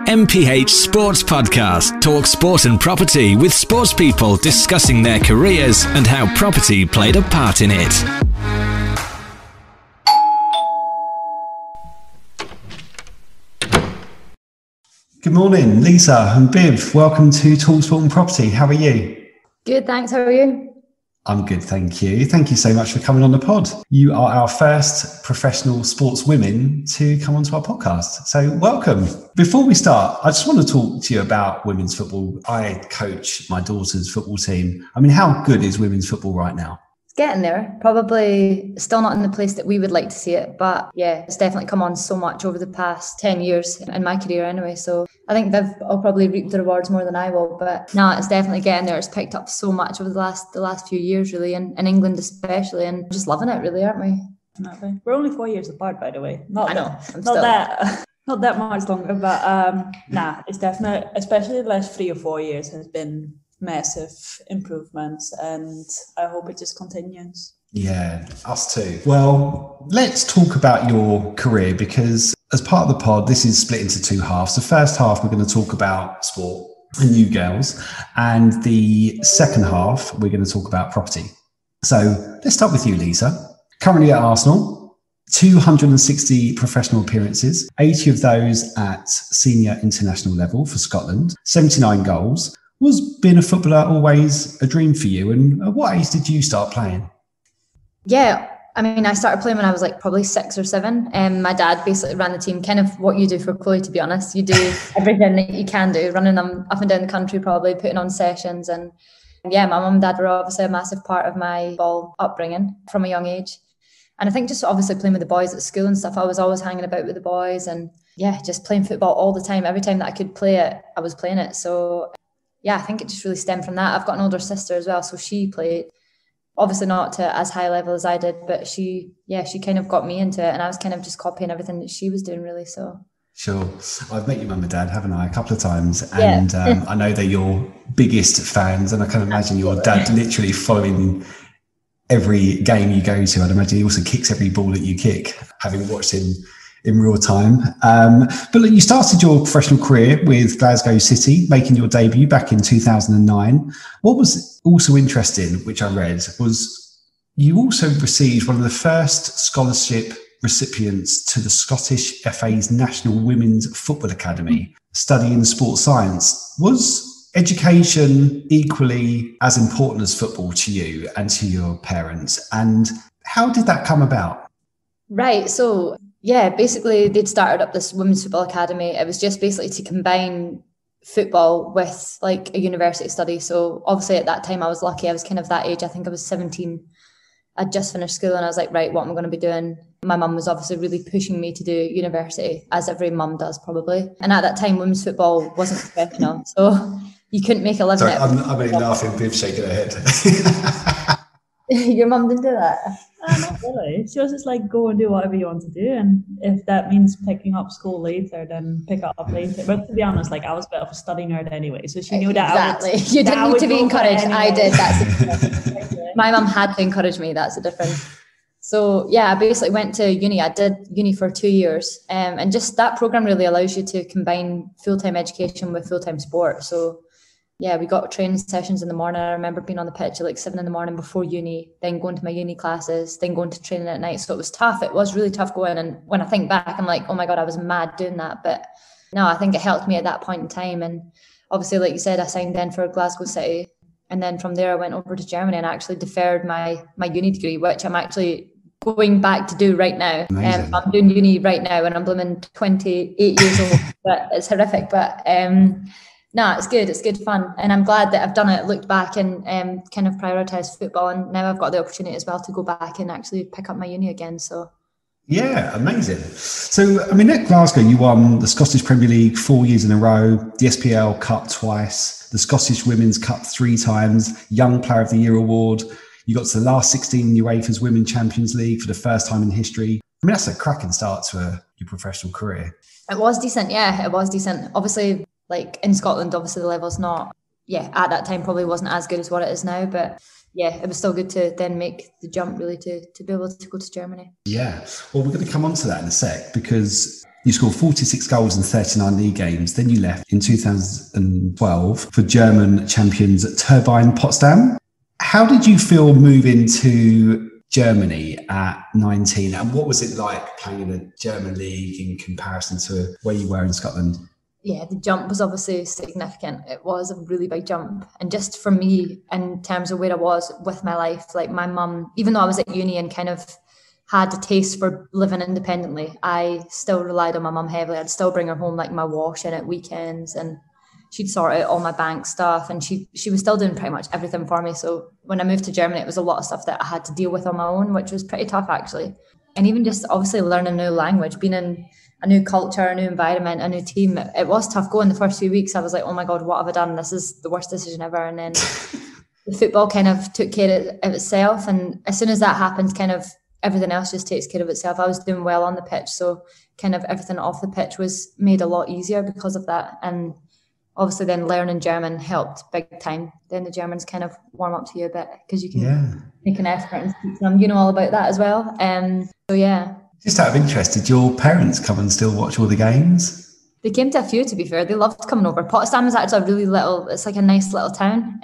MPH Sports Podcast. Talk sport and property with sports people discussing their careers and how property played a part in it. Good morning, Lisa and Viv. Welcome to Talk Sport and Property. How are you? Good, thanks. How are you? I'm good, thank you. Thank you so much for coming on the pod. You are our first professional sportswomen to come onto our podcast. So welcome. Before we start, I just want to talk to you about women's football. I coach my daughter's football team. I mean, how good is women's football right now? It's getting there. Probably still not in the place that we would like to see it. But yeah, it's definitely come on so much over the past 10 years in my career anyway. So I think I'll probably reap the rewards more than I will. But no, it's definitely getting there. It's picked up so much over the last few years, really, in England especially, and just loving it, really, aren't we? Definitely. We're only 4 years apart, by the way. Not that much longer, but it's definitely, especially the last 3 or 4 years, has been massive improvements, and I hope it just continues. Yeah, us too. Well, let's talk about your career, because as part of the pod, this is split into two halves. The first half, we're going to talk about sport and you girls, and the second half, we're going to talk about property. So let's start with you, Lisa. Currently at Arsenal, 260 professional appearances, 80 of those at senior international level for Scotland, 79 goals. Was being a footballer always a dream for you? And at what age did you start playing? Yeah, I mean, I started playing when I was like probably 6 or 7. My dad basically ran the team, kind of what you do for Chloe, to be honest. You do everything that you can do, running them up and down the country, probably putting on sessions. And yeah, my mum and dad were obviously a massive part of my ball upbringing from a young age. And I think just obviously playing with the boys at school and stuff, I was always hanging about with the boys and yeah, just playing football all the time. Every time that I could play it, I was playing it. So yeah, I think it just really stemmed from that. I've got an older sister as well, so she played, obviously not to as high level as I did, but she kind of got me into it, and I was kind of just copying everything that she was doing, really. So sure, I've met your mum and dad, haven't I, a couple of times, and I know they're your biggest fans, and I can imagine your dad literally following every game you go to. I'd imagine he also kicks every ball that you kick, having watched him in real time. But look, you started your professional career with Glasgow City, making your debut back in 2009. What was also interesting, which I read, was you also received one of the first scholarship recipients to the Scottish FA's National Women's Football Academy, studying sports science. Was education equally as important as football to you and to your parents? And how did that come about? Right, so yeah, basically they'd started up this women's football academy. It was just basically to combine football with like a university study. So obviously at that time I was lucky. I was kind of that age. I think I was 17. I'd just finished school and I was like, right, what am I going to be doing? My mum was obviously really pushing me to do university, as every mum does probably. And at that time, women's football wasn't professional. So you couldn't make a living. Sorry, I'm only laughing, Viv shaking her head. Your mum didn't do that? Not really. She was just like, go and do whatever you want to do, and if that means picking up school later, then pick it up later. But to be honest, like I was a bit of a study nerd anyway, so she knew that exactly. You didn't need to be encouraged. I did. That's the difference. My mum had to encourage me. That's the difference. So yeah, I basically went to uni. I did uni for 2 years, and just that program really allows you to combine full-time education with full-time sport. So yeah, we got training sessions in the morning. I remember being on the pitch at like 7 a.m. before uni, then going to my uni classes, then going to training at night. So it was tough. It was really tough going. And when I think back, I'm like, oh my God, I was mad doing that. But no, I think it helped me at that point in time. And obviously, like you said, I signed then for Glasgow City. And then from there, I went over to Germany and actually deferred my uni degree, which I'm actually going back to do right now. I'm doing uni right now and I'm blooming 28 years old, but it's horrific. But no, it's good. It's good fun. And I'm glad that I've done it, looked back and kind of prioritised football. And now I've got the opportunity as well to go back and actually pick up my uni again. So yeah, amazing. So, I mean, at Glasgow, you won the Scottish Premier League 4 years in a row, the SPL Cup twice, the Scottish Women's Cup 3 times, Young Player of the Year award. You got to the last 16 UEFA's Women's Champions League for the first time in history. I mean, that's a cracking start to your professional career. It was decent. Yeah, it was decent. Obviously, like in Scotland, obviously the level's not, at that time probably wasn't as good as what it is now, but yeah, it was still good to then make the jump really to be able to go to Germany. Yeah, well, we're going to come on to that in a sec, because You scored 46 goals in 39 league games. Then you left in 2012 for German champions Turbine Potsdam. How did you feel moving to Germany at 19? And what was it like playing in a German league in comparison to where you were in Scotland? Yeah, the jump was obviously significant. It was a really big jump. And just for me, in terms of where I was with my life, like my mum, even though I was at uni and kind of had a taste for living independently, I still relied on my mum heavily. I'd still bring her home like my washing at weekends, and she'd sort out all my bank stuff, and she was still doing pretty much everything for me. So when I moved to Germany, it was a lot of stuff that I had to deal with on my own, which was pretty tough actually. And even just obviously learning a new language, being in a new culture, a new environment, a new team, it was tough going the first few weeks. I was like, oh my God, what have I done? This is the worst decision ever. And then the football kind of took care of itself. And as soon as that happened, kind of everything else just takes care of itself. I was doing well on the pitch, so kind of everything off the pitch was made a lot easier because of that. And obviously then learning German helped big time. Then the Germans kind of warm up to you a bit because you can make an effort and speak to them. You know all about that as well. So yeah. Just out of interest, did your parents come and still watch all the games? They came to a few, to be fair. They loved coming over. Potsdam is actually a really little, it's like a nice little town.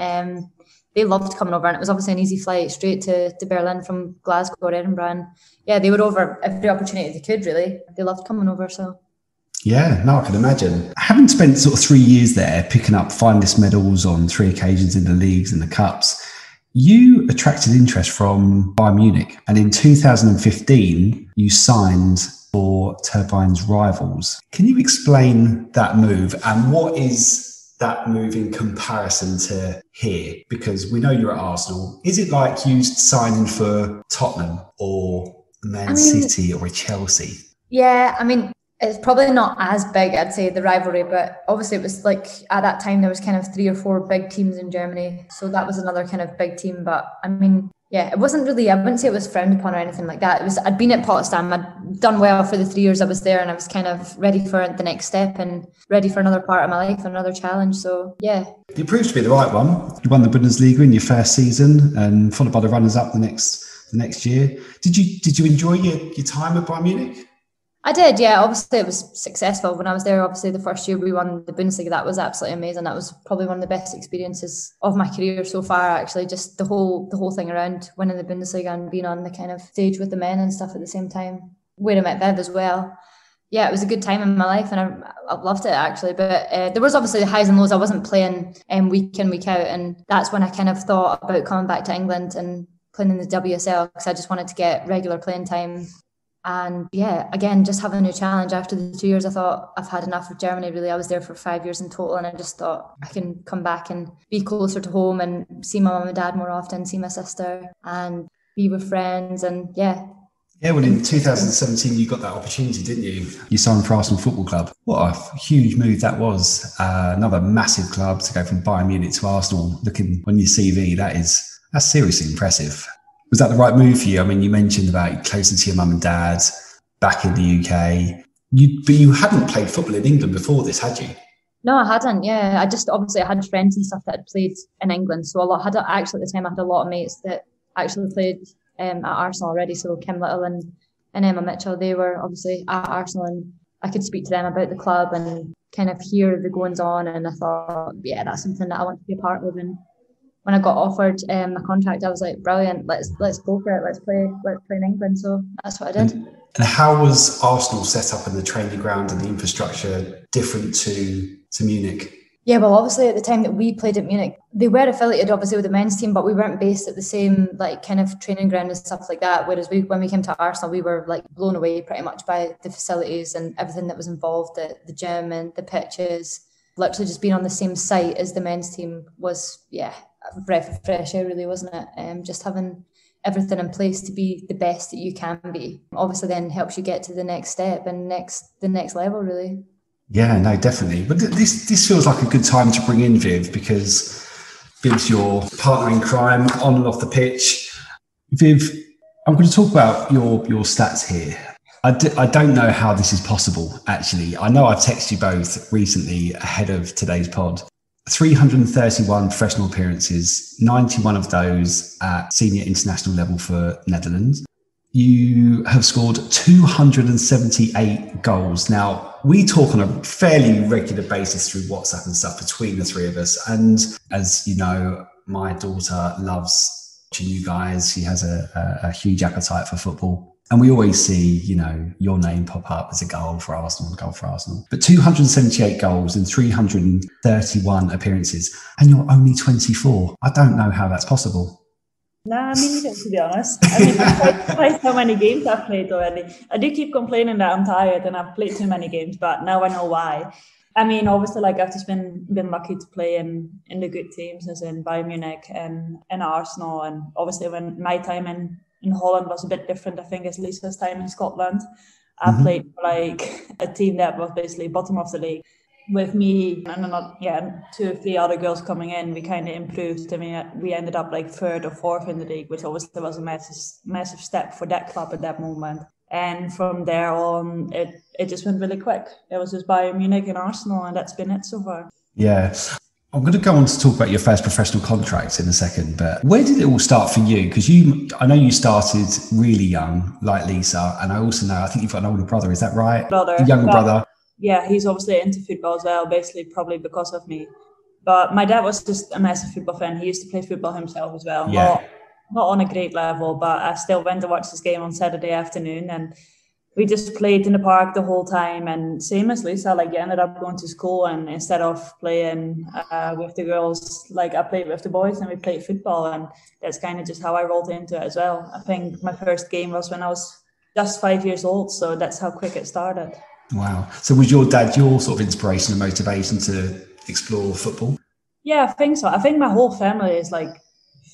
They loved coming over, and it was obviously an easy flight straight to Berlin from Glasgow or Edinburgh. And yeah, they were over every opportunity they could, really. They loved coming over, so. Yeah, no, I can imagine. Having spent sort of 3 years there, picking up finalist medals on 3 occasions in the leagues and the cups, you attracted interest from Bayern Munich. And in 2015, you signed for Turbine's rivals. Can you explain that move, and what is that move in comparison to here? Because we know you're at Arsenal. Is it like you signing for Tottenham or Man City or Chelsea? Yeah, I mean, it's probably not as big, I'd say, the rivalry, but obviously it was like at that time there was kind of 3 or 4 big teams in Germany. So that was another kind of big team. But I mean, yeah, it wasn't really, I wouldn't say it was frowned upon or anything like that. I'd been at Potsdam, I'd done well for the 3 years I was there, and I was kind of ready for the next step and ready for another part of my life, another challenge. So yeah. It proved to be the right one. You won the Bundesliga in your first season, and followed by the runners-up the next year. Did you enjoy your time at Bayern Munich? I did, yeah. Obviously, it was successful. When I was there, obviously, the first year we won the Bundesliga, that was absolutely amazing. That was probably one of the best experiences of my career so far, actually. Just the whole thing around winning the Bundesliga and being on the kind of stage with the men and stuff at the same time. Where I met Viv as well. Yeah, it was a good time in my life, and I loved it, actually. But there was obviously the highs and lows. I wasn't playing week in, week out, and that's when I kind of thought about coming back to England and playing in the WSL, because I just wanted to get regular playing time. And yeah, again, just having a new challenge. After the 2 years, I thought I've had enough of Germany, really. I was there for 5 years in total, and I just thought I can come back and be closer to home and see my mum and dad more often, see my sister and be with friends. And yeah. Yeah, well, in 2017, you got that opportunity, didn't you? You signed for Arsenal Football Club. What a huge move that was. Another massive club to go from Bayern Munich to Arsenal. Looking on your CV, that's seriously impressive. Was that the right move for you? I mean, you mentioned about closer to your mum and dad, back in the UK. But you hadn't played football in England before this, had you? No, I hadn't. Yeah, I had friends and stuff that had played in England. So actually at the time I had a lot of mates that actually played at Arsenal already. So Kim Little and Emma Mitchell, they were obviously at Arsenal, and I could speak to them about the club and kind of hear the goings on. And I thought, yeah, that's something that I want to be a part of. And when I got offered my contract, I was like, brilliant, let's go for it, let's play in England. So that's what I did. And how was Arsenal set up in the training ground and the infrastructure different to Munich? Yeah, well, obviously at the time that we played at Munich, they were affiliated obviously with the men's team, but we weren't based at the same like kind of training ground and stuff like that. Whereas when we came to Arsenal, we were like blown away pretty much by the facilities and everything that was involved, the gym and the pitches. Literally just being on the same site as the men's team was, yeah, a breath of fresh air, really, wasn't it? Just having everything in place to be the best that you can be obviously then helps you get to the next step and the next level, really. Yeah, no, definitely. But this feels like a good time to bring in Viv, because Viv's your partner in crime on and off the pitch. Viv, I'm going to talk about your stats here. I don't know how this is possible, actually. I know I've texted you both recently ahead of today's pod. 331 professional appearances, 91 of those at senior international level for Netherlands. you have scored 278 goals. Now, we talk on a fairly regular basis through WhatsApp and stuff between the three of us. And as you know, my daughter loves watching you guys. She has a huge appetite for football. And we always see, you know, your name pop up as a goal for Arsenal, a goal for Arsenal. But 278 goals in 331 appearances, and you're only 24. I don't know how that's possible. Nah, I mean, to be honest. I mean, quite how many games I've played already. I do keep complaining that I'm tired and I've played too many games, but now I know why. I mean, obviously, like I've just been lucky to play in the good teams, as in Bayern Munich and Arsenal. And obviously, when my time in Holland was a bit different, I think, as Lisa's time in Scotland. I played for like a team that was basically bottom of the league. With me and two or three other girls coming in, we kind of improved. I mean, we ended up like third or fourth in the league, which obviously was a massive step for that club at that moment. And from there on, it just went really quick. It was just Bayern Munich and Arsenal, and that's been it so far. Yeah. I'm going to go on to talk about your first professional contract in a second, but where did it all start for you? Because I know you started really young, like Lisa, and I also know, I think you've got an older brother, is that right? A younger brother. Yeah, he's obviously into football as well, basically probably because of me. But my dad was just a massive football fan. He used to play football himself as well. Yeah. Not on a great level, but I still went to watch this game on Saturday afternoon, and we just played in the park the whole time. And same as Lisa, like you ended up going to school, and instead of playing with the girls, like I played with the boys and we played football. And that's kind of just how I rolled into it as well. I think my first game was when I was just 5 years old. So that's how quick it started. Wow. So was your dad your sort of inspiration and motivation to explore football? Yeah, I think so. I think my whole family is like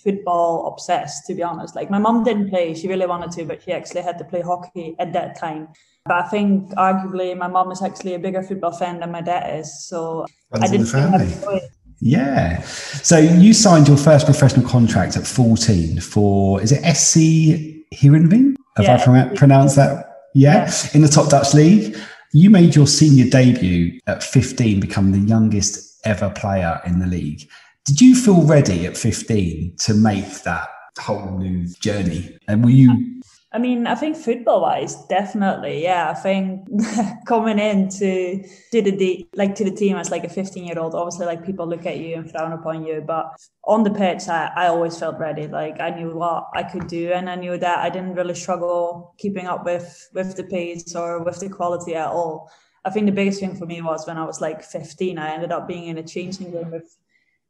football obsessed, to be honest. Like my mum didn't play, she really wanted to, but she actually had to play hockey at that time. But I think arguably my mum is actually a bigger football fan than my dad is. So I didn't have a choice. Yeah. So you signed your first professional contract at 14 for, is it SC Heerenveen? Have I pronounced that? Yeah. In the top Dutch league. You made your senior debut at 15, becoming the youngest ever player in the league. Did you feel ready at 15 to make that whole new journey? And were you? I mean, I think football-wise, definitely, yeah. I think coming in to the team as like a 15-year-old, obviously, like people look at you and frown upon you, but on the pitch, I always felt ready. Like I knew what I could do, and I knew that I didn't really struggle keeping up with the pace or with the quality at all. I think the biggest thing for me was when I was like 15, I ended up being in a changing room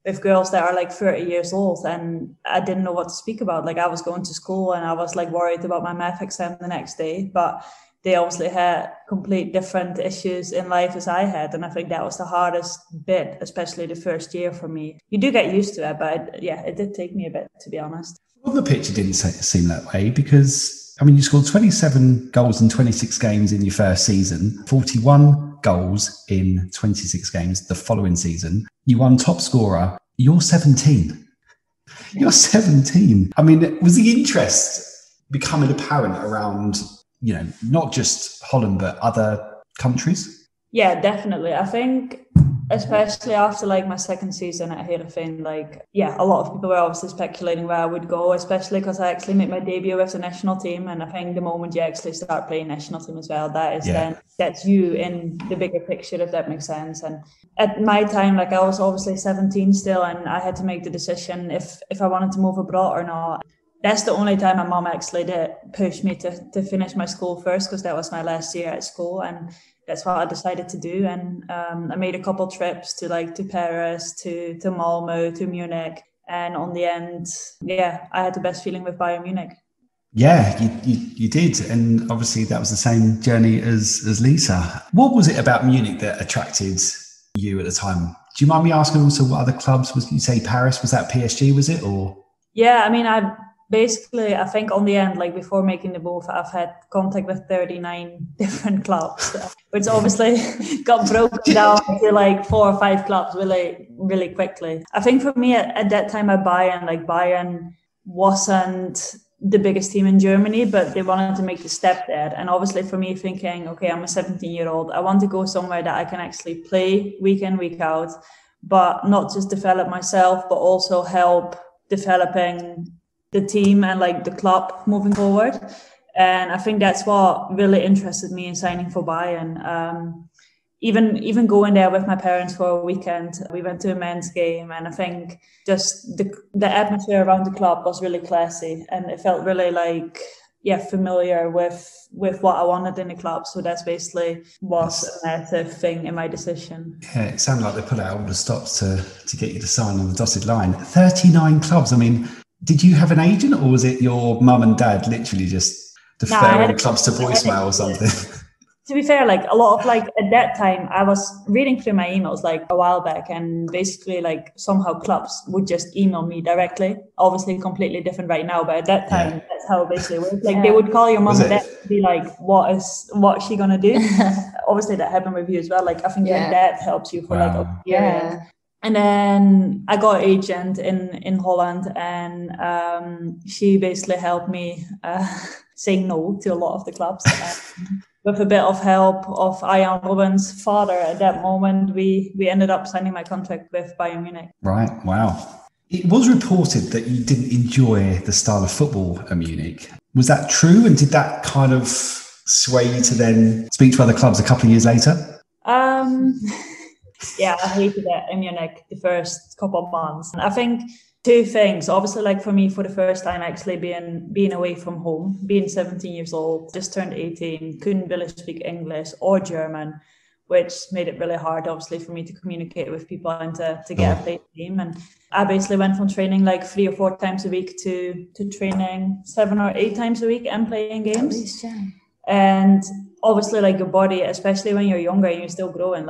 with girls that are like 30 years old, and I didn't know what to speak about. Like I was going to school and I was like worried about my math exam the next day, but they obviously had complete different issues in life as I had. And I think that was the hardest bit, especially the first year for me. You do get used to it, but it did take me a bit, to be honest. On the pitch, it didn't seem that way because, I mean, you scored 27 goals in 26 games in your first season, 41 goals in 26 games the following season. You won top scorer. You're 17. You're 17. I mean, was the interest becoming apparent around, you know, not just Holland, but other countries? Yeah, definitely. I think especially after like my second season at Heerenveen, a lot of people were obviously speculating where I would go, especially because I actually made my debut with the national team. And I think the moment you actually start playing national team as well, that's you in the bigger picture, if that makes sense. And at my time, like I was obviously 17 still, and I had to make the decision if I wanted to move abroad or not. That's the only time my mom actually did push me to finish my school first, because that was my last year at school, and that's what I decided to do. And I made a couple trips to Paris, to Malmö, to Munich, and on the end, I had the best feeling with Bayern Munich. Yeah, you did, and obviously that was the same journey as Lisa. What was it about Munich that attracted you at the time? Do you mind me asking also what other clubs? Was you say Paris? Was that PSG? Was it or? Yeah, I mean, I think on the end, like before making the move, I've had contact with 39 different clubs, which obviously got broken down to like 4 or 5 clubs really, really quickly. I think for me at that time at Bayern wasn't the biggest team in Germany, but they wanted to make the step there. And obviously for me thinking, okay, I'm a 17-year-old, I want to go somewhere that I can actually play week in, week out, but not just develop myself, but also help developing the team and like the club moving forward. And I think that's what really interested me in signing for Bayern. Even going there with my parents for a weekend, we went to a men's game, and I think just the atmosphere around the club was really classy, and it felt really familiar with what I wanted in the club. So that's basically was a massive thing in my decision. Yeah, it sounded like they put out all the stops to get you to sign on the dotted line. 39 clubs. I mean, did you have an agent, or was it your mum and dad literally just deferring clubs to voicemail or something? To be fair, a lot of at that time, I was reading through my emails a while back, and basically somehow clubs would just email me directly. Obviously completely different right now, but at that time, that's how it basically worked. They would call your mom and dad and be like, what's she gonna do? Obviously that happened with you as well. I think your dad helps you for a year. Yeah. And then I got an agent in Holland, and she basically helped me say no to a lot of the clubs. With a bit of help of Arjen Robben's father at that moment, we ended up signing my contract with Bayern Munich. Right, wow. It was reported that you didn't enjoy the style of football at Munich. Was that true? And did that kind of sway you to then speak to other clubs a couple of years later? Yeah, I hated it in Munich the first couple of months. And I think two things. Obviously, for me, for the first time, actually being away from home, being 17 years old, just turned 18, couldn't really speak English or German, which made it really hard, obviously, for me to communicate with people and to get a play team. And I basically went from training 3 or 4 times a week to training 7 or 8 times a week and playing games. And obviously, your body, especially when you're younger and you're still growing,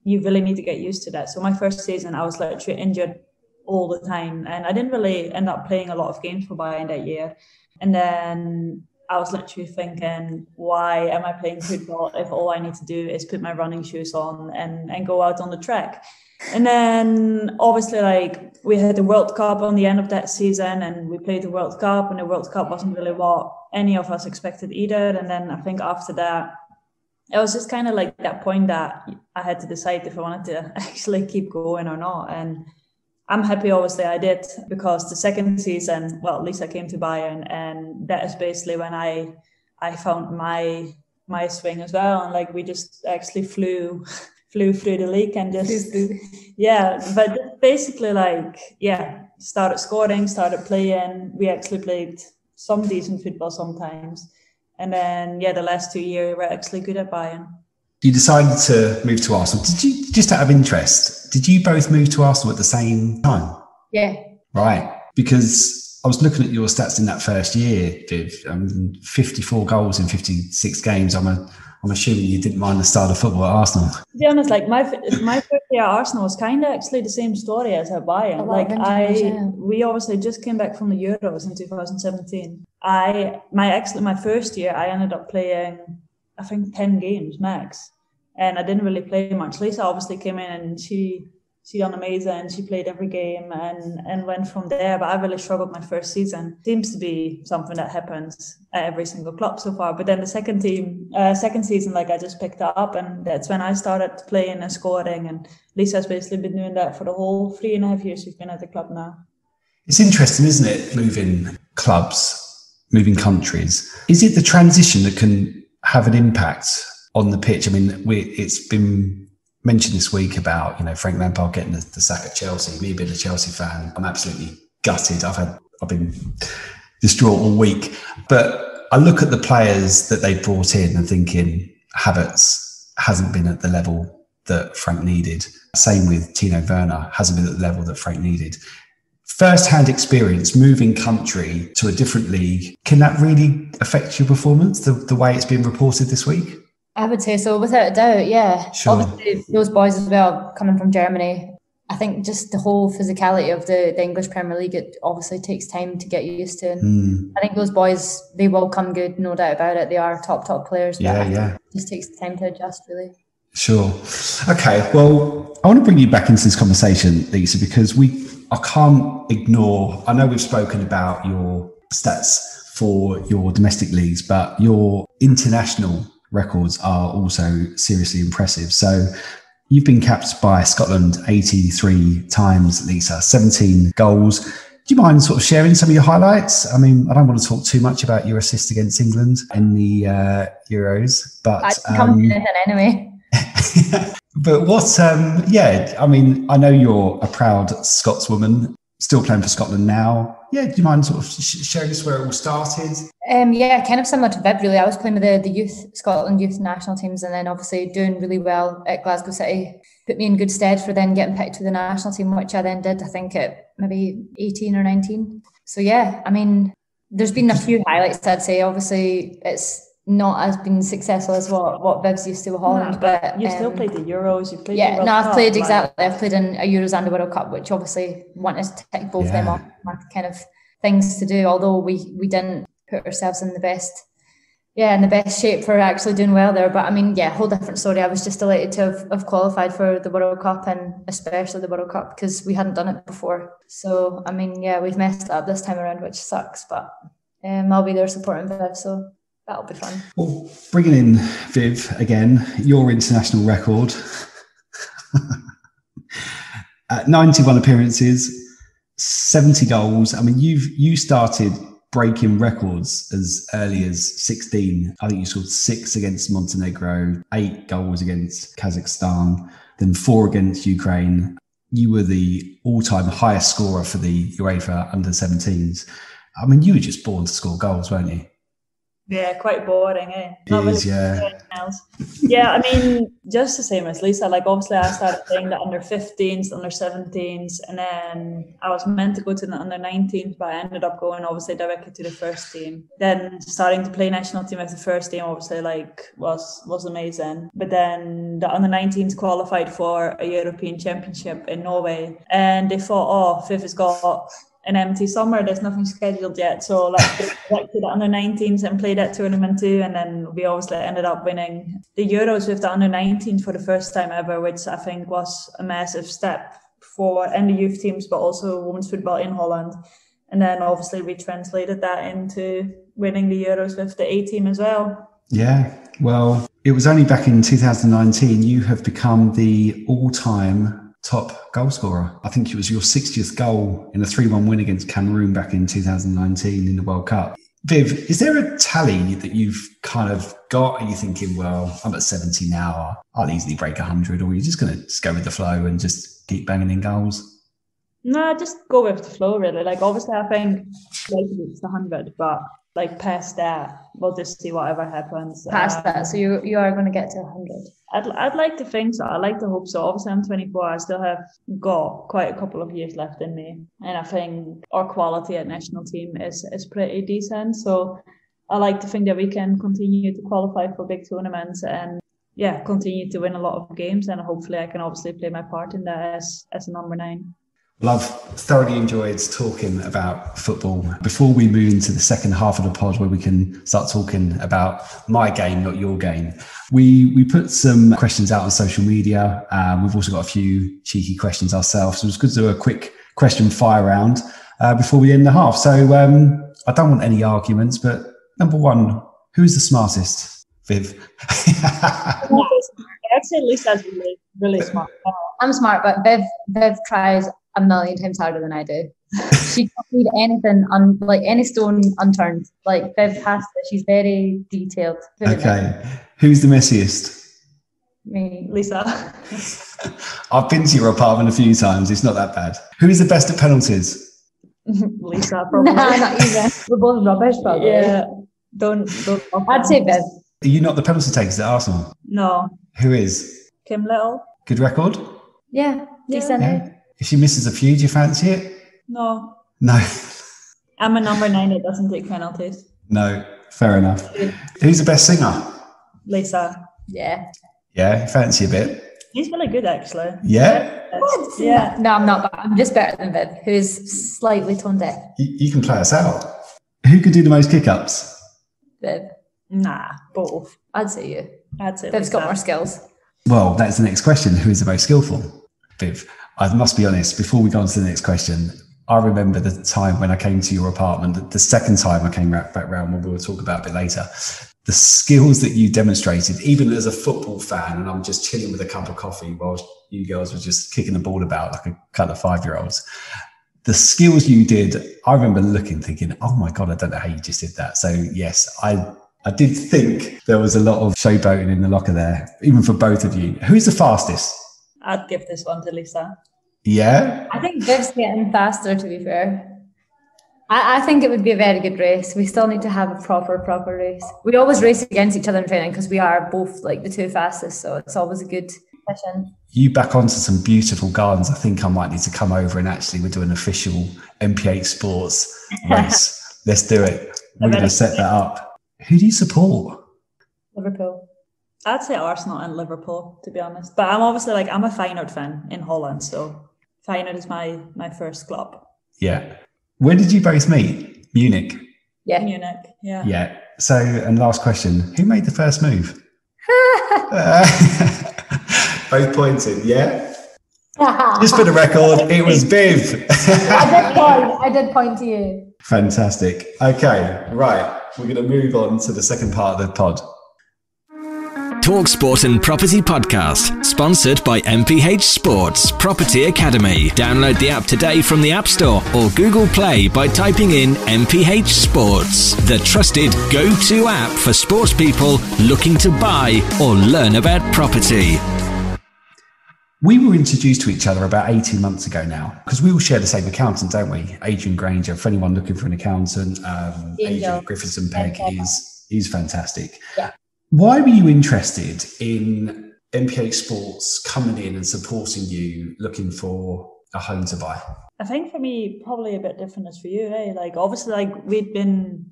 you really need to get used to that. So my first season, I was literally injured all the time, and I didn't really end up playing a lot of games for Bayern that year. And then I was literally thinking, why am I playing football if all I need to do is put my running shoes on and go out on the track? And then obviously we had the World Cup on the end of that season, and we played the World Cup, and the World Cup wasn't really what any of us expected either. And then I think after that, it was just kind of that point that I had to decide if I wanted to actually keep going or not. And I'm happy, obviously, I did, because the second season, Lisa came to Bayern, and that is basically when I found my swing as well. And we just actually flew through the league and just, but basically started scoring, started playing. We actually played some decent football sometimes. And then, the last 2 years were actually good at Bayern. You decided to move to Arsenal. Did you, just out of interest, did you both move to Arsenal at the same time? Yeah. Right. Because I was looking at your stats in that first year, Viv. 54 goals in 56 games. I'm assuming you didn't mind the style of football at Arsenal. To be honest, my first year at Arsenal was kind of actually the same story as at Bayern. We obviously just came back from the Euros in 2017. My first year, I ended up playing, I think, 10 games max, and I didn't really play much. Lisa obviously came in, and she done amazing. She played every game and went from there. But I really struggled my first season. Seems to be something that happens at every single club so far. But then the second season, I just picked that up, and that's when I started playing and scoring. And Lisa's basically been doing that for the whole 3.5 years she's been at the club now. It's interesting, isn't it? Moving clubs, moving countries. Is it the transition that can have an impact on the pitch? I mean, it's been mentioned this week about, Frank Lampard getting the sack at Chelsea. Me being a Chelsea fan, I'm absolutely gutted. I've been distraught all week. But I look at the players that they brought in and thinking Havertz hasn't been at the level that Frank needed. Same with Tino Werner, hasn't been at the level that Frank needed. First-hand experience, moving country to a different league, can that really affect your performance, the way it's been reported this week? I would say so, without a doubt, yeah. Sure. Obviously, those boys as well, coming from Germany, I think just the whole physicality of the English Premier League, it obviously takes time to get used to. I think those boys, they will come good, no doubt about it. They are top players. But it just takes time to adjust, really. Sure. Okay, well, I want to bring you back into this conversation, Lisa, because I can't ignore, I know we've spoken about your stats for your domestic leagues, but your international records are also seriously impressive. So you've been capped by Scotland 83 times, Lisa, 17 goals. Do you mind sort of sharing some of your highlights? I mean, I don't want to talk too much about your assist against England in the Euros, but I can come to anything anyway. But what? Yeah, I mean, I know you're a proud Scotswoman, still playing for Scotland now. Yeah, do you mind sort of sharing us where it all started? Yeah, kind of similar to Viv, really. I was playing with the youth Scotland youth national teams, and then obviously doing really well at Glasgow City put me in good stead for then getting picked to the national team, which I then did, I think, at maybe 18 or 19. So yeah, I mean, there's been a few highlights, I'd say. Obviously, it's not as been successful as what Viv's used to with Holland, but you still played the Euros. You played yeah, the World I've Cup, played exactly. I've played in a Euros and a World Cup, which obviously wanted to tick both them off my kind of things to do. Although we didn't put ourselves in the best shape for actually doing well there. But I mean, yeah, whole different story. I was just delighted to have qualified for the World Cup, and especially the World Cup, because we hadn't done it before. So I mean, yeah, we've messed it up this time around, which sucks. But I'll be there supporting Viv, so that'll be fun. Well, bringing in Viv again, your international record, 91 appearances, 70 goals. I mean, you started breaking records as early as 16. I think you scored 6 against Montenegro, 8 goals against Kazakhstan, then 4 against Ukraine. You were the all-time highest scorer for the UEFA under-17s. I mean, you were just born to score goals, weren't you? Yeah, quite boring, eh? Not really anything else. Yeah, I mean, just the same as Lisa. Like, obviously, I started playing the under-15s, under-17s, and then I was meant to go to the under-19s, but I ended up going, obviously, directly to the first team. Then starting to play national team as the first team, obviously, like, was amazing. But then the under-19s qualified for a European Championship in Norway, and they thought, Viv has got an empty summer, there's nothing scheduled yet, so let's go back to the under-19s and play that tournament too. And then we obviously ended up winning the Euros with the under-19s for the first time ever, which I think was a massive step forward, and the youth teams, but also women's football in Holland. And then obviously we translated that into winning the Euros with the A team as well. Yeah, well, it was only back in 2019 you have become the all-time top goal scorer. I think it was your 60th goal in a 3-1 win against Cameroon back in 2019 in the World Cup. Viv, is there a tally that you've kind of got? Are you thinking, well, I'm at 70 now, I'll easily break 100, or are you just going to go with the flow and just keep banging in goals? No, just go with the flow, really. Like, obviously, I think like it's 100, but like past that, we'll just see whatever happens. Past that, so you are going to get to 100. I'd like to think so. I'd like to hope so. Obviously, I'm 24. I still have got quite a couple of years left in me. And I think our quality at national team is pretty decent. So I like to think that we can continue to qualify for big tournaments and, yeah, continue to win a lot of games. And hopefully I can obviously play my part in that as a number 9. Well, I've thoroughly enjoyed talking about football. Before we move into the second half of the pod where we can start talking about my game, not your game, we put some questions out on social media. We've also got a few cheeky questions ourselves. So it's good to do a quick question fire round before we end the half. So I don't want any arguments, but number 1, who's the smartest? Viv. Actually, Lisa's really, really smart. I'm smart, but Viv tries a million times harder than I do. She can't leave anything like any stone unturned. Like Viv has to. She's very detailed. Okay, who's the messiest? Me, Lisa. I've been to your apartment a few times. It's not that bad. Who's the best at penalties? Lisa, probably. Nah, not even. We're both rubbish, probably. Yeah. Don't. I'd say Viv. Are you not the penalty takers at Arsenal? No. Who is? Kim Little. Good record? Yeah, decent. Yeah. If she misses a few, do you fancy it? No. No. I'm a number 9 that doesn't take penalties. No, fair enough. Who's the best singer? Lisa. Yeah. Yeah, fancy a bit. He's really good, actually. Yeah? Yeah. No, I'm not. But I'm just better than Viv, who's slightly tone deaf. You can play us out. Who could do the most kick-ups? Viv. Nah, both. I'd say you. I'd say Viv's Lisa. got more skills. Well, that's the next question. Who is the most skillful? Viv. I must be honest, before we go on to the next question, I remember the time when I came to your apartment, the second time I came back round, when we will talk about a bit later, the skills that you demonstrated, even as a football fan, and I'm just chilling with a cup of coffee while you girls were just kicking the ball about like a couple of 5-year-olds. the skills you did, I remember looking, thinking, oh my God, I don't know how you just did that. So yes, I did think there was a lot of showboating in the locker there, even for both of you. Who's the fastest? I'd give this one to Lisa. Yeah? I think Viv's getting faster, to be fair. I think it would be a very good race. We still need to have a proper race. We always race against each other in training because we are both like the two fastest, so it's always a good session. You back onto some beautiful gardens. I think I might need to come over and actually we'll do an official NPH Sports race. Let's do it. We're going to set that up. Who do you support? Liverpool. I'd say Arsenal and Liverpool, to be honest. But I'm obviously I'm a Feyenoord fan in Holland, so Feyenoord is my first club. Yeah. When did you both meet? Munich? Yeah. Munich, yeah. Yeah. So, and last question, who made the first move? Both pointing, yeah? Just for the record, it was Viv. I did point to you. Fantastic. Okay, right. We're going to move on to the second part of the pod. Talk Sport and Property Podcast, sponsored by MPH Sports Property Academy. Download the app today from the App Store or Google Play by typing in MPH Sports, the trusted go-to app for sports people looking to buy or learn about property. We were introduced to each other about 18 months ago now, because we all share the same accountant, don't we? Adrian Granger, for anyone looking for an accountant, Adrian Griffiths-Pegg is fantastic. Yeah. Why were you interested in NPA Sports coming in and supporting you, looking for a home to buy? I think for me, probably a bit different as for you. Obviously, we'd been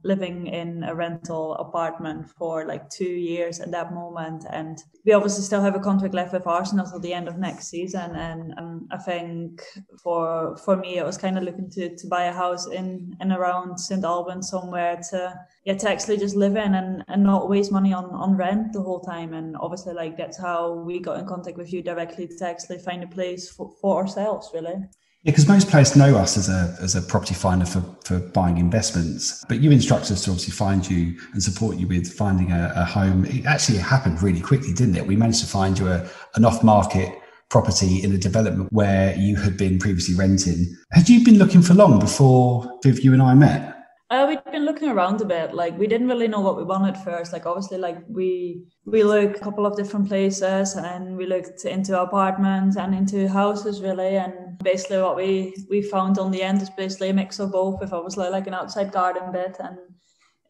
living in a rental apartment for 2 years at that moment, and we obviously still have a contract left with Arsenal till the end of next season. And I think for me, it was kind of looking to buy a house in and around St. Albans somewhere to actually just live in and not waste money on rent the whole time. And obviously, that's how we got in contact with you directly, to actually find a place for ourselves, really. Yeah, because most players know us as a property finder for buying investments, but you instruct us to obviously find you and support you with finding a home. It actually happened really quickly, didn't it? We managed to find you an off-market property in a development where you had been previously renting. Had you been looking for long before Viv, you and I met? We'd been looking around a bit. We didn't really know what we wanted first. Obviously, we looked a couple of different places, and we looked into apartments and into houses, really. And basically what we found on the end is basically a mix of both, with obviously an outside garden bit and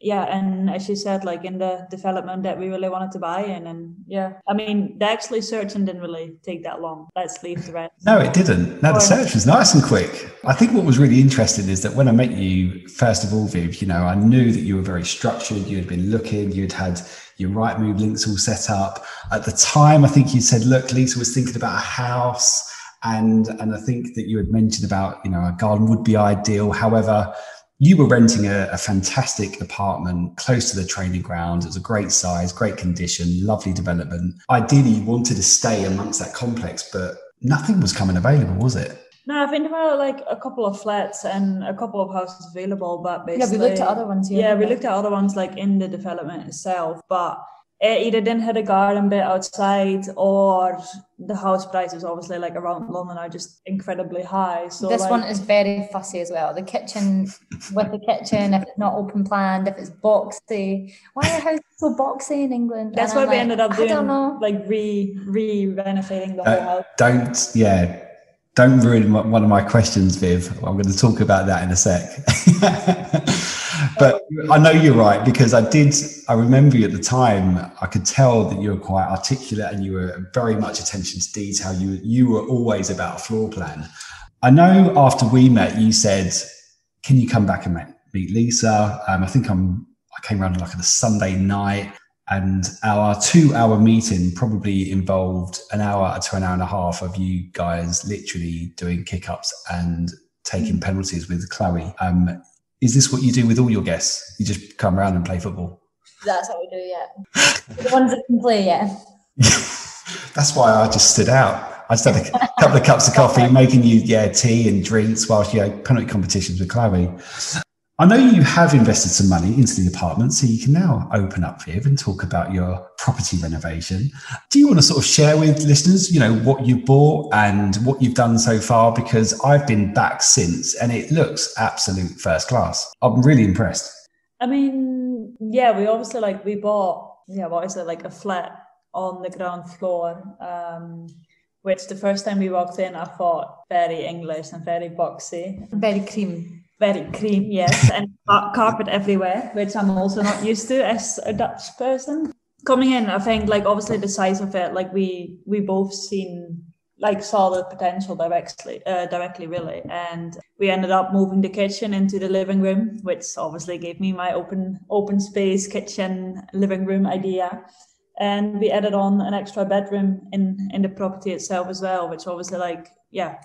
and as you said, in the development that we really wanted to buy in. And the actually searching didn't really take that long. Let's leave the rest. No, it didn't. No, the search was nice and quick. I think what was really interesting is that when I met you, first of all, Viv, I knew that you were very structured. You had been looking, you'd had your Rightmove links all set up. At the time, I think you said, look, Lisa was thinking about a house. And I think that you had mentioned about, a garden would be ideal. However, you were renting a fantastic apartment close to the training ground. It was a great size, great condition, lovely development. Ideally, you wanted to stay amongst that complex, but nothing was coming available, was it? No, I think there were a couple of flats and a couple of houses available, but basically... Yeah, we looked at other ones. Yeah, we looked at other ones in the development itself, but it either didn't have a garden bit outside, or the house prices obviously around London are just incredibly high. So this one is very fussy as well. The kitchen, if it's not open planned, if it's boxy. Why are houses so boxy in England? That's why we ended up doing I don't know. re-renovating the whole house. Don't ruin one of my questions, Viv. I'm going to talk about that in a sec. But I know you're right, because I remember you at the time. I could tell that you were quite articulate and you were very much attention to detail. You were always about a floor plan. I know after we met, you said, can you come back and meet Lisa? I think I came around on a Sunday night, and our 2-hour meeting probably involved an hour to an hour and a half of you guys literally doing kick-ups and taking penalties with Chloe. Is this what you do with all your guests? You just come around and play football? That's what we do, yeah. The ones that can play, yeah. That's why I just stood out. I just had a couple of cups of coffee, making you tea and drinks whilst you had penalty competitions with Chloe. I know you have invested some money into the apartment, so you can now open up, Viv, and talk about your property renovation. Do you want to sort of share with listeners, what you bought and what you've done so far? Because I've been back since, and it looks absolute first class. I'm really impressed. I mean, yeah, we obviously we bought, a flat on the ground floor, which the first time we walked in, I thought very English and very boxy. Very cream. Very cream, yes, and carpet everywhere, which I'm also not used to as a Dutch person. Coming in, I think, obviously the size of it, we both saw the potential directly, really. And we ended up moving the kitchen into the living room, which obviously gave me my open space kitchen living room idea. And we added on an extra bedroom in the property itself as well, which obviously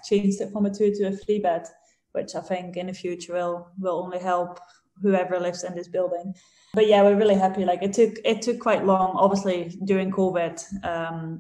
changed it from a 2 to a 3 bed, which I think in the future will only help whoever lives in this building. But yeah, we're really happy. It took quite long. Obviously, during COVID,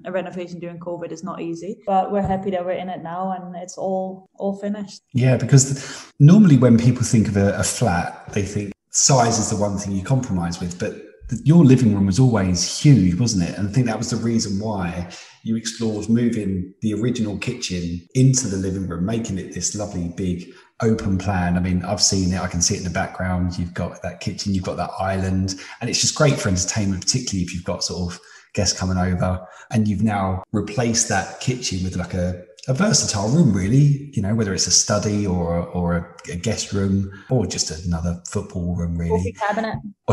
a renovation during COVID is not easy. But we're happy that we're in it now, and it's all finished. Yeah, because normally when people think of a flat, they think size is the one thing you compromise with. But your living room was always huge, wasn't it? And I think that was the reason why you explored moving the original kitchen into the living room, making it this lovely big open plan. I mean, I've seen it, I can see it in the background. You've got that kitchen, you've got that island, and it's just great for entertainment, particularly if you've got sort of guests coming over. And you've now replaced that kitchen with a versatile room, really, whether it's a study or a guest room or just another football room, really.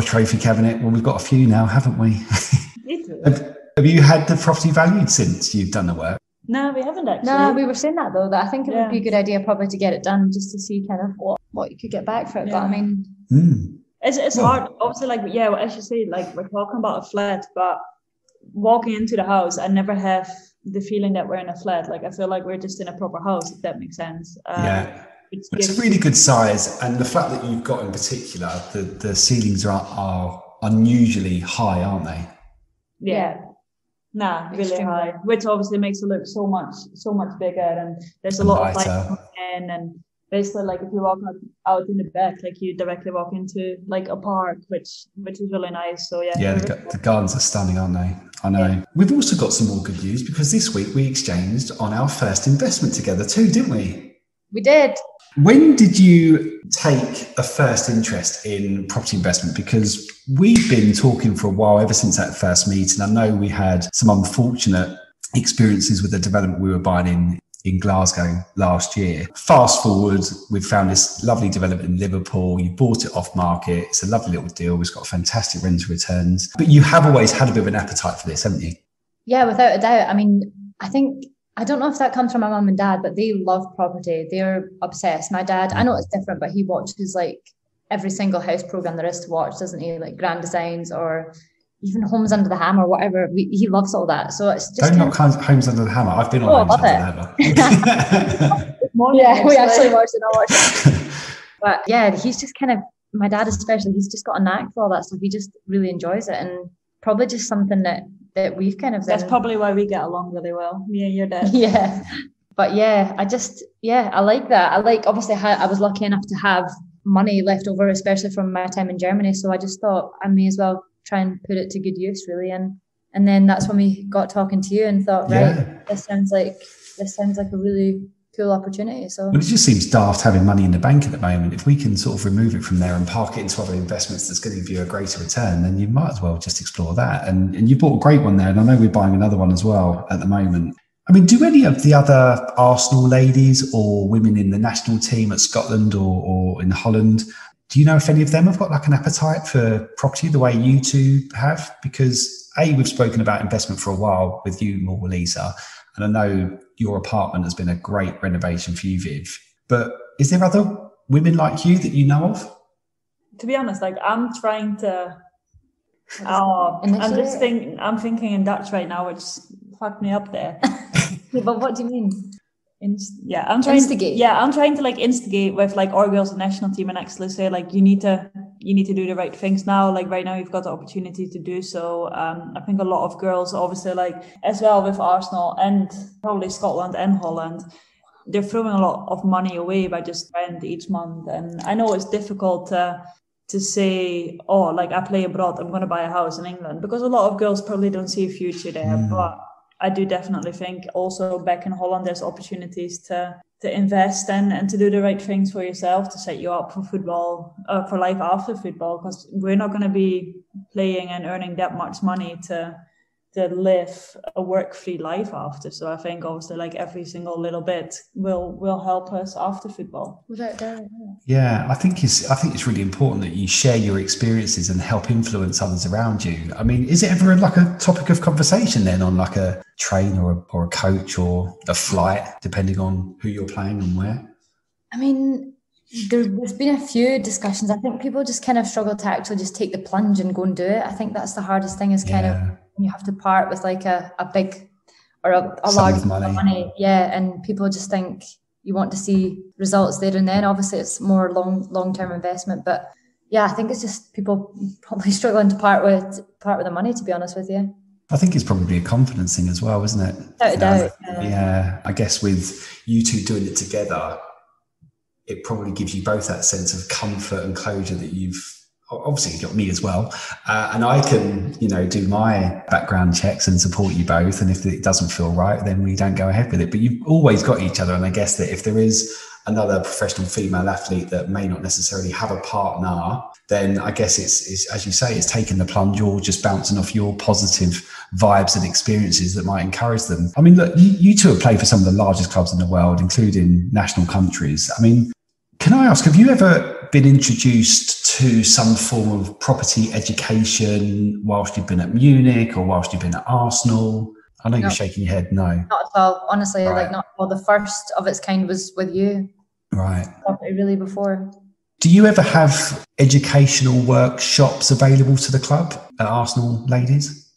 Trophy cabinet. Well, we've got a few now, haven't we? Have you had the property valued since you've done the work? No, we haven't actually. No, we were saying that though, that I think it would be a good idea probably to get it done just to see kind of what you could get back for it. Yeah. But I mean, it's hard. Obviously, as you say, we're talking about a flat, but walking into the house, I never have the feeling that we're in a flat. I feel like we're just in a proper house, if that makes sense. It's a really good size, and the flat that you've got in particular, the ceilings are unusually high, aren't they? Yeah. Really high, which obviously makes it look so much bigger, and there's a lot of light coming in, and basically if you walk out in the back, you directly walk into a park, which is really nice. So the gardens are stunning, aren't they? I know. Yeah. We've also got some more good news, because this week we exchanged on our first investment together too, didn't we? We did. When did you take a first interest in property investment? Because we've been talking for a while, ever since that first meeting. I know we had some unfortunate experiences with the development we were buying in Glasgow last year. Fast forward, we've found this lovely development in Liverpool. You bought it off market. It's a lovely little deal. It's got fantastic rental returns. But you have always had a bit of an appetite for this, haven't you? Yeah, without a doubt. I mean, I don't know if that comes from my mum and dad, but they love property. They're obsessed. My dad, I know it's different, but he watches every single house program there is to watch, doesn't he? Grand Designs or even Homes Under the Hammer, whatever. He loves all that. So it's just... Don't knock Homes Under the Hammer. I've been on Homes Under the Hammer. Yeah, we actually watched it. I watched it. But yeah, he's just my dad especially, he's just got a knack for all that stuff. He just really enjoys it, and probably just something that we've That's probably why we get along really well, me and your dad. Yeah. But yeah, I like that. Obviously I was lucky enough to have money left over, especially from my time in Germany. So I just thought I may as well try and put it to good use, really. And then that's when we got talking to you and thought, this sounds like a really cool opportunity. So it just seems daft having money in the bank at the moment. If we can sort of remove it from there and park it into other investments that's going to give you a greater return, then you might as well just explore that. And you bought a great one there, and I know we're buying another one as well at the moment. I mean, do any of the other Arsenal ladies or women in the national team at Scotland or in Holland, do you know if any of them have got an appetite for property the way you two have? Because we've spoken about investment for a while with you more, Lisa, and I know your apartment has been a great renovation for you, Viv. But is there other women like you that you know of? To be honest, I'm trying to... I'm thinking in Dutch right now, which fucked me up there. Yeah, but what do you mean? I'm trying to instigate with our girls national team and actually say you need to do the right things now. Right now you've got the opportunity to do so. I think a lot of girls obviously as well with Arsenal and probably Scotland and Holland they're throwing a lot of money away by just rent each month. And I know it's difficult to say, oh, like I play abroad, I'm going to buy a house in England, because a lot of girls probably don't see a future there. But I do definitely think also back in Holland, there's opportunities to invest and to do the right things for yourself, to set you up for football, for life after football, because we're not going to be playing and earning that much money to live a work-free life after. So I think obviously like every single little bit will help us after football. Without doubt. Yeah, I think it's really important that you share your experiences and help influence others around you. I mean, is it ever like a topic of conversation then on like a train or a coach or a flight, depending on who you're playing and where? I mean, there's been a few discussions. I think people just kind of struggle to actually just take the plunge and go and do it. I think that's the hardest thing, is kind of you have to part with like a big or a large money. Yeah, and people just think you want to see results there and then. Obviously, it's more long-term investment. But yeah, I think it's just people probably struggling to part with the money, to be honest with you. I think it's probably a confidence thing as well, isn't it? Without doubt. Yeah, I guess with you two doing it together, it probably gives you both that sense of comfort and closure that you've obviously got me as well. And I can, do my background checks and support you both. And if it doesn't feel right, then we don't go ahead with it. But you've always got each other. And I guess that if there is another professional female athlete that may not necessarily have a partner, then I guess it's as you say, it's taking the plunge or just bouncing off your positive vibes and experiences that might encourage them. I mean, look, you two have played for some of the largest clubs in the world, including national countries. I mean, can I ask, have you ever been introduced to some form of property education whilst you've been at Munich or whilst you've been at Arsenal? I know you're shaking your head. No. Not at all. Honestly, right. Not at all. The first of its kind was with you. Right. Not really before. Do you ever have educational workshops available to the club at Arsenal, ladies?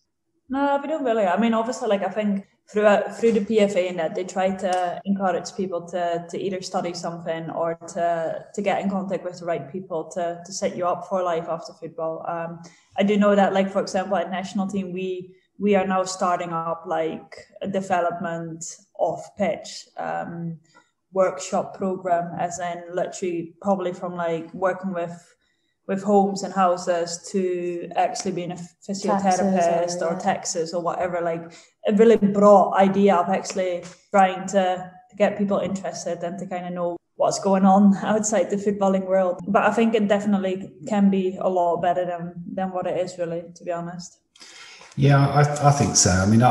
No, we don't really. I mean, obviously, I think through the PFA and that, they try to encourage people to either study something or to get in contact with the right people to set you up for life after football. I do know that, for example, at national team, we are now starting up a development off pitch workshop program, as in literally probably from working with homes and houses to actually being a physiotherapist or taxes or whatever, a really broad idea of actually trying to get people interested and to kind of know what's going on outside the footballing world. But I think it definitely can be a lot better than what it is, really, to be honest. Yeah, I think so. I mean,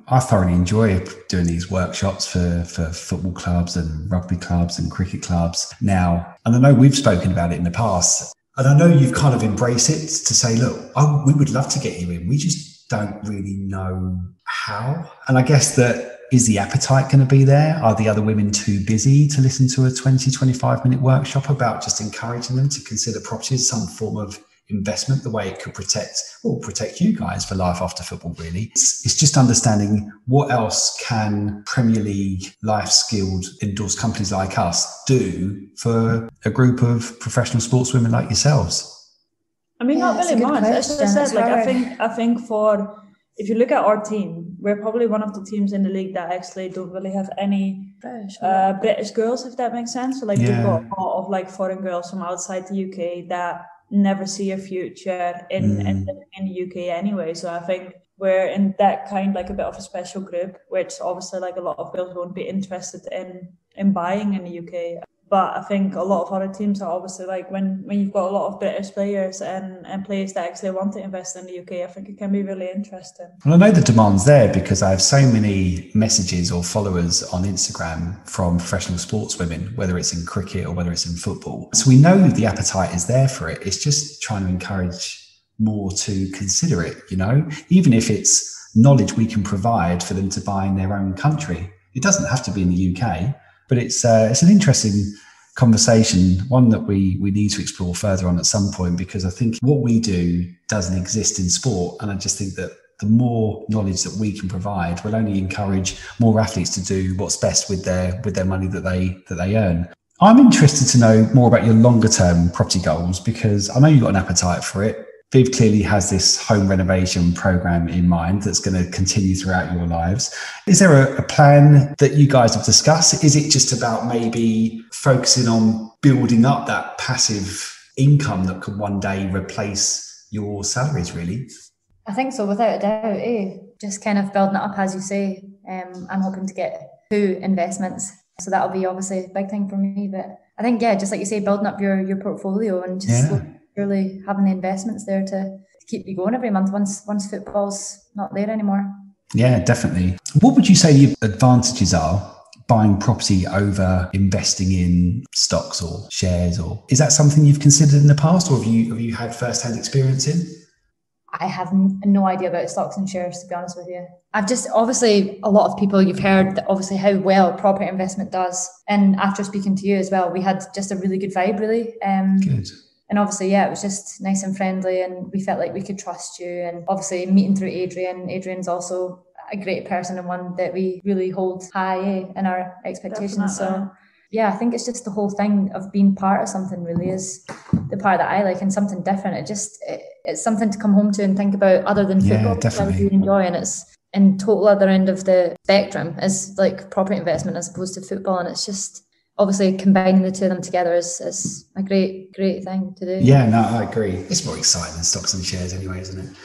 I thoroughly enjoy doing these workshops for football clubs and rugby clubs and cricket clubs now. And I know we've spoken about it in the past. And I know you've kind of embraced it to say, look, we would love to get you in. We just don't really know how. And I guess that, is the appetite going to be there? Are the other women too busy to listen to a 20, 25-minute workshop about just encouraging them to consider property as some form of investment, the way it could protect you guys for life after football, really? It's just understanding what else can Premier League life-skilled endorsed companies like us do for a group of professional sportswomen like yourselves. I mean, not really much. As I said, I think if you look at our team, we're probably one of the teams in the league that actually don't really have any British girls, if that makes sense. So we've got a lot of foreign girls from outside the UK that never see a future in the UK anyway. So I think we're in that kind a bit of a special group, which obviously a lot of girls won't be interested in buying in the UK. But I think a lot of other teams are obviously when you've got a lot of British players and players that actually want to invest in the UK, I think it can be really interesting. Well, I know the demand's there because I have so many messages or followers on Instagram from professional sportswomen, whether it's in cricket or whether it's in football. So we know the appetite is there for it. It's just trying to encourage more to consider it, even if it's knowledge we can provide for them to buy in their own country. It doesn't have to be in the UK. But it's an interesting conversation, one that we need to explore further on at some point, because I think what we do doesn't exist in sport. And I just think that the more knowledge that we can provide will only encourage more athletes to do what's best with their money that they earn. I'm interested to know more about your longer term property goals, because I know you've got an appetite for it. Viv clearly has this home renovation program in mind that's going to continue throughout your lives. Is there a plan that you guys have discussed? Is it just about maybe focusing on building up that passive income that could one day replace your salaries, really? I think so, without a doubt, just kind of building it up, as you say. I'm hoping to get 2 investments. So that'll be obviously a big thing for me. But I think, just like you say, building up your portfolio and just really having the investments there to keep you going every month once football's not there anymore. Yeah, definitely. What would you say the advantages are buying property over investing in stocks or shares? Or is that something you've considered in the past, or have you had first-hand experience in? I have no idea about stocks and shares, to be honest with you. I've just, obviously, a lot of people, you've heard that obviously how well property investment does. And after speaking to you as well, we had just a really good vibe, really. Good. And obviously, it was just nice and friendly, and we felt like we could trust you. And obviously meeting through Adrian's also a great person and one that we really hold high in our expectations. Definitely. So I think it's just the whole thing of being part of something really is the part that I like, and something different. It's something to come home to and think about other than football. Yeah, definitely. Which I really enjoy, and it's in total other end of the spectrum is like property investment as opposed to football. And it's just obviously combining the two of them together is a great thing to do. Yeah, no, I agree. It's more exciting than stocks and shares anyway, isn't it?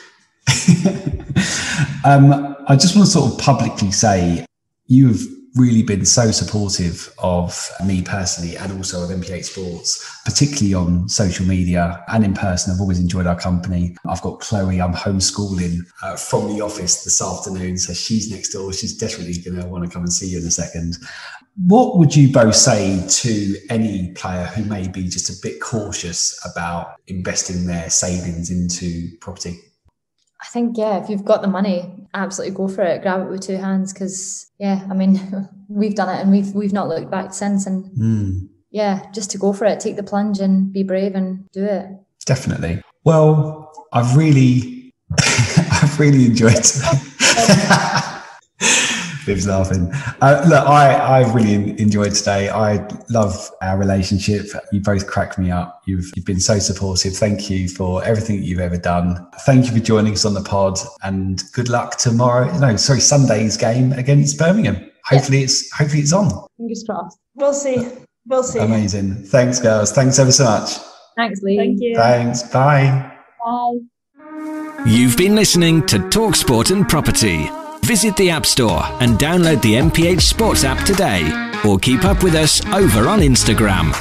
I just want to sort of publicly say you've really been so supportive of me personally and also of NPH Sports, particularly on social media and in person. I've always enjoyed our company. I've got Chloe, I'm homeschooling from the office this afternoon, so she's next door. She's definitely going to want to come and see you in a second. What would you both say to any player who may be just a bit cautious about investing their savings into property? I think, if you've got the money, absolutely go for it. Grab it with 2 hands because, we've done it and we've not looked back since. And just to go for it, take the plunge and be brave and do it. Definitely. Well, I've really enjoyed it. Viv's laughing. Look, I've really enjoyed today. I love our relationship. You both crack me up. You've been so supportive. Thank you for everything that you've ever done. Thank you for joining us on the pod, and good luck Sunday's game against Birmingham. Hopefully it's on. Fingers crossed. We'll see. Amazing. Thanks, girls. Thanks ever so much. Thanks, Lee. Thank you. Thanks. Bye. Bye. You've been listening to Talk Sport and Property. Visit the App Store and download the MPH Sports app today, or keep up with us over on Instagram.